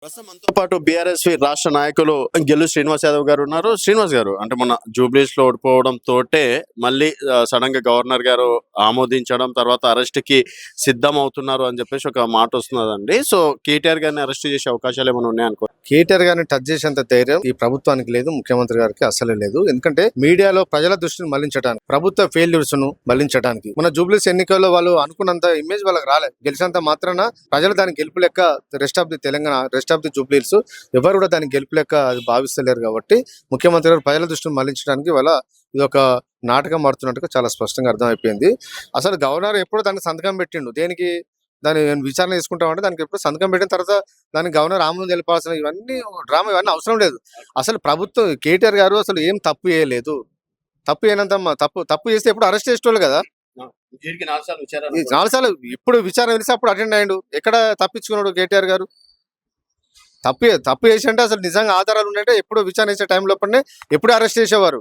ప్రస్తుతం మనతో పాటు బీఆర్ఎస్ రాష్ట్ర నాయకులు గెల్లు శ్రీనివాస్ యాదవ్ గారు ఉన్నారు. శ్రీనివాస్ గారు, అంటే మొన్న జూబ్లీస్ లో ఓడిపోవడం తోటే మళ్ళీ సడన్ గా గవర్నర్ గారు ఆమోదించడం, తర్వాత అరెస్ట్ కి సిద్ధం అవుతున్నారు అని చెప్పేసి ఒక మాట వస్తున్నదండి. సో కేటీఆర్ గారిని అరెస్ట్ చేసే అవకాశాలు ఏమైనా ఉన్నాయనుకో? కేటీఆర్ గారిని టచ్ చేసేంత ధైర్యం ఈ ప్రభుత్వానికి లేదు, ముఖ్యమంత్రి గారికి అసలే లేదు. ఎందుకంటే మీడియాలో ప్రజల దృష్టిని మళ్లించడానికి, ప్రభుత్వ ఫెయిల్యూర్స్ ను మళ్లించడానికి, మన జూబ్లీస్ ఎన్నికల్లో వాళ్ళు అనుకున్నంత ఇమేజ్ వాళ్ళకి రాలేదు. గెలిచినంత మాత్రాన ప్రజలు దాని గెలుపు లెక్క rest of the Telangana, rest of the jubilees ఎవరు కూడా దాని గెలుపు లెక్క అది భావిస్తలేరు. కాబట్టి ముఖ్యమంత్రి గారు ప్రజల దృష్టిని మళ్లించడానికి వాళ్ళ ఇది ఒక నాటకం ఆడుతున్నట్టుగా చాలా స్పష్టంగా అర్థమైపోయింది. అసలు గవర్నర్ ఎప్పుడు దానికి సంతకం పెట్టిండు, దేనికి దాని విచారణ చేసుకుంటామంటే దానికి ఎప్పుడు సంతకం పెట్టిన తర్వాత దానికి గవర్నర్ ఆమోదం తెలిపాల్సిన ఇవన్నీ డ్రామా, ఇవన్నీ అవసరం లేదు. అసలు ప్రభుత్వం కేటీఆర్ గారు అసలు ఏం తప్పు చేయలేదు. తప్పు చేయనంత తప్పు చేస్తే ఎప్పుడు అరెస్ట్ చేసేటోళ్ళు కదా. ఈ 4 సార్లు ఇప్పుడు విచారణ తెలిసి అప్పుడు అటెండ్ అయ్యిండు. ఎక్కడ తప్పించుకున్నాడు కేటీఆర్ గారు? తప్పు చేసి అంటే అసలు నిజంగా ఆధారాలు ఉన్నాయంటే ఎప్పుడు విచారణ చేసే టైం లోపలనే ఎప్పుడు అరెస్ట్ చేసేవారు.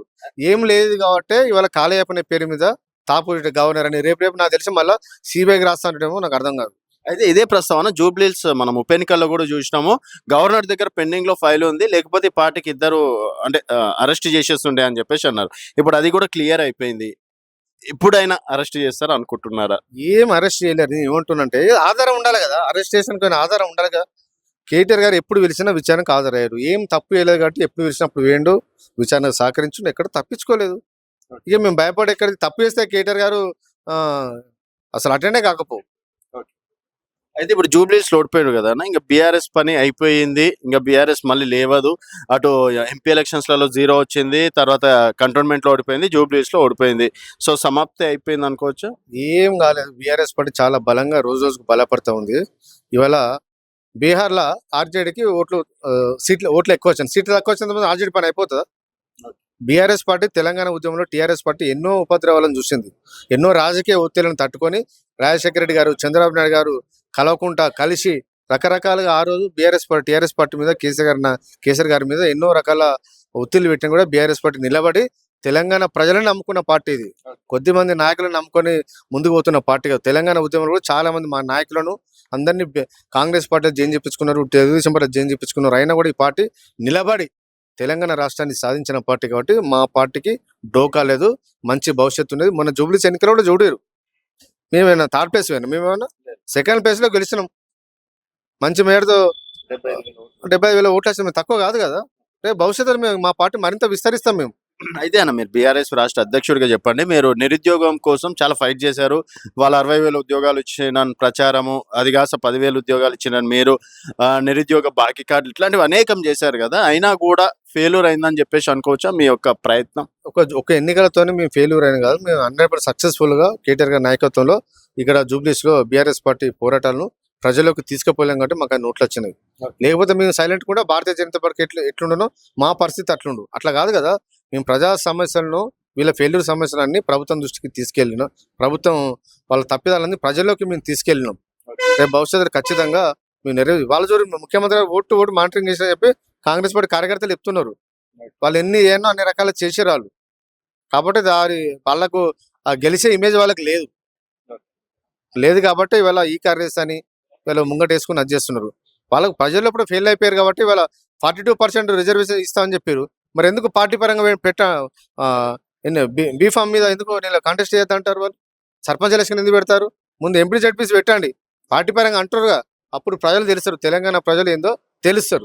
ఏం లేదు కాబట్టి ఇవాళ కాలయాపన పేరు మీద తాపు గవర్నర్ అని రేపు నాకు తెలిసి మళ్ళీ సిబిఐకి రాస్తాంటేమో నాకు అర్థం కాదు. అయితే ఇదే ప్రస్తావన జూబ్లీస్ మనం ఉప ఎన్నికల్లో కూడా చూసినాము. గవర్నర్ దగ్గర పెండింగ్ లో ఫైల్ ఉంది, లేకపోతే ఈ పార్టీకి ఇద్దరు అంటే అరెస్ట్ చేసేస్తుండే అని చెప్పేసి అన్నారు. ఇప్పుడు అది కూడా క్లియర్ అయిపోయింది. ఇప్పుడైనా అరెస్ట్ చేస్తారు అనుకుంటున్నారా? ఏం అరెస్ట్ చేయలేరు. నేను ఏమంటున్నంటే ఆధారం ఉండాలి కదా, అరెస్టేషన్ కి ఆధారం ఉండాలి కదా. కేటీఆర్ గారు ఎప్పుడు పిలిచినా విచారణకు హాజరయ్యారు. ఏం తప్పు చేయలేదు కాబట్టి ఎప్పుడు పిలిచినప్పుడు వేయండు, విచారణకు సహకరించు, ఎక్కడ తప్పించుకోలేదు. ఇక మేము భయపడి ఎక్కడ తప్పు చేస్తే కేటీఆర్ గారు అసలు అటెండే కాకపోవు. అయితే ఇప్పుడు జూబ్లీస్ లో ఓడిపోయాడు కదా, ఇంకా బీఆర్ఎస్ పని అయిపోయింది. ఇంకా బీఆర్ఎస్ మళ్ళీ లేవదు. అటు ఎంపీ ఎలక్షన్స్ లలో 0 వచ్చింది, తర్వాత కంటోన్మెంట్ లో ఓడిపోయింది, జూబ్లీస్ లో ఓడిపోయింది. సో సమాప్తి అయిపోయింది అనుకోవచ్చు. ఏం కాలేదు. బీఆర్ఎస్ పార్టీ చాలా బలంగా రోజు రోజుకు బలపడుతూ ఉంది. ఇవాళ బీహార్లో ఆర్జేడీకి ఓట్లు ఎక్కువ వచ్చాయి. సీట్లు తక్కువ వచ్చిన ఆర్జేడీ పని అయిపోతుందా? బీఆర్ఎస్ పార్టీ తెలంగాణ ఉద్యమంలో టీఆర్ఎస్ పార్టీ ఎన్నో ఉపద్రవాలను చూసింది. ఎన్నో రాజకీయ ఒత్తిళ్లను తట్టుకొని రాజశేఖర రెడ్డి గారు, చంద్రబాబు నాయుడు గారు కలవకుండా కలిసి రకరకాలుగా ఆ రోజు టీఆర్ఎస్ పార్టీ మీద కేసీఆర్ గారి మీద ఎన్నో రకాల ఒత్తిళ్లు పెట్టిన కూడా బీఆర్ఎస్ పార్టీ నిలబడి తెలంగాణ ప్రజలను నమ్ముకున్న పార్టీ ఇది. కొద్ది మంది నాయకులను నమ్ముకొని ముందుకు పోతున్న పార్టీ కాదు. తెలంగాణ ఉద్యమంలో కూడా చాలా మంది మా నాయకులను అందరినీ కాంగ్రెస్ పార్టీలో జైన్ చెప్పించుకున్నారు, తెలుగుదేశం పార్టీ జైన్ చెప్పించుకున్నారు. అయినా కూడా ఈ పార్టీ నిలబడి తెలంగాణ రాష్ట్రాన్ని సాధించిన పార్టీ కాబట్టి మా పార్టీకి డోకా లేదు, మంచి భవిష్యత్తు ఉన్నది. మన జూబ్లీస్ ఎన్నికలు కూడా చూడరు. మేమేమైనా థర్డ్ ప్లేస్ పోయినా, మేమేమన్నా సెకండ్ ప్లేస్ లో గెలిచినాం. మంచి మేరతో 75,000 ఓట్లు వచ్చినాం. తక్కువ కాదు కదా. రేపు భవిష్యత్తులో మేము మా పార్టీ మరింత విస్తరిస్తాం మేము. అయితే అన్న, మీరు బీఆర్ఎస్ రాష్ట్ర అధ్యక్షుడిగా చెప్పండి. మీరు నిరుద్యోగం కోసం చాలా ఫైట్ చేశారు. వాళ్ళు 60,000 ఉద్యోగాలు ఇచ్చిన ప్రచారము, అది కాస్త 10,000 ఉద్యోగాలు ఇచ్చిన మీరు, నిరుద్యోగ బాకీ కార్డులు, ఇట్లాంటివి అనేకం చేశారు కదా. అయినా కూడా ఫెయిల్యూర్ అయిందని చెప్పేసి అనుకోవచ్చా మీ యొక్క ప్రయత్నం? ఒక ఎన్నికలతోనే మేము ఫెయిల్యూర్ అయిన కాదు, మేము 100% సక్సెస్ఫుల్ గా కేటీఆర్ గారి నాయకత్వంలో ఇక్కడ జూబ్లీస్ లో బీఆర్ఎస్ పార్టీ పోరాటాలను ప్రజలకు తీసుకుపోలేం కాబట్టి మాకు ఆ నోట్లు వచ్చినాయి. లేకపోతే మేము సైలెంట్ కూడా భారతీయ జనతా పార్టీ ఎట్లుండనో మా పరిస్థితి అట్లుండు. అట్లా కాదు కదా. మేము ప్రజా సమస్యలను, వీళ్ళ ఫెయిల్యూర్ సమస్యలన్నీ ప్రభుత్వం దృష్టికి తీసుకెళ్ళినాం. ప్రభుత్వం వాళ్ళ తప్పిదాలన్నీ ప్రజల్లోకి మేము తీసుకెళ్ళినాం. రేపు భవిష్యత్తులో ఖచ్చితంగా మేము వాళ్ళ జోరు ముఖ్యమంత్రి ఓటు మానిటరింగ్ చేసిన చెప్పి కాంగ్రెస్ పార్టీ కార్యకర్తలు చెప్తున్నారు. వాళ్ళు ఏమో అన్ని రకాల చేసారు వాళ్ళు. కాబట్టి వాళ్ళకు గెలిచే ఇమేజ్ వాళ్ళకి లేదు కాబట్టి ఇవాళ ఈ కార్యస్ అని వీళ్ళు ముంగట వేసుకుని అది చేస్తున్నారు. వాళ్ళకు ప్రజల్లో ఇప్పుడు ఫెయిల్ అయిపోయారు కాబట్టి ఇవాళ 42% రిజర్వేషన్ ఇస్తామని చెప్పారు. మరి ఎందుకు పార్టీ పరంగా బీఫామ్ మీద ఎందుకు కాంటెస్ట్ చేద్దాంటారు? వాళ్ళు సర్పంచ్ ఎలక్షన్ ఎందుకు పెడతారు? ముందు ఎంపీ జడ్పీసీ పెట్టండి. పార్టీ పరంగా అంటారుగా, అప్పుడు ప్రజలు తెలుస్తారు, తెలంగాణ ప్రజలు ఏందో తెలుస్తారు.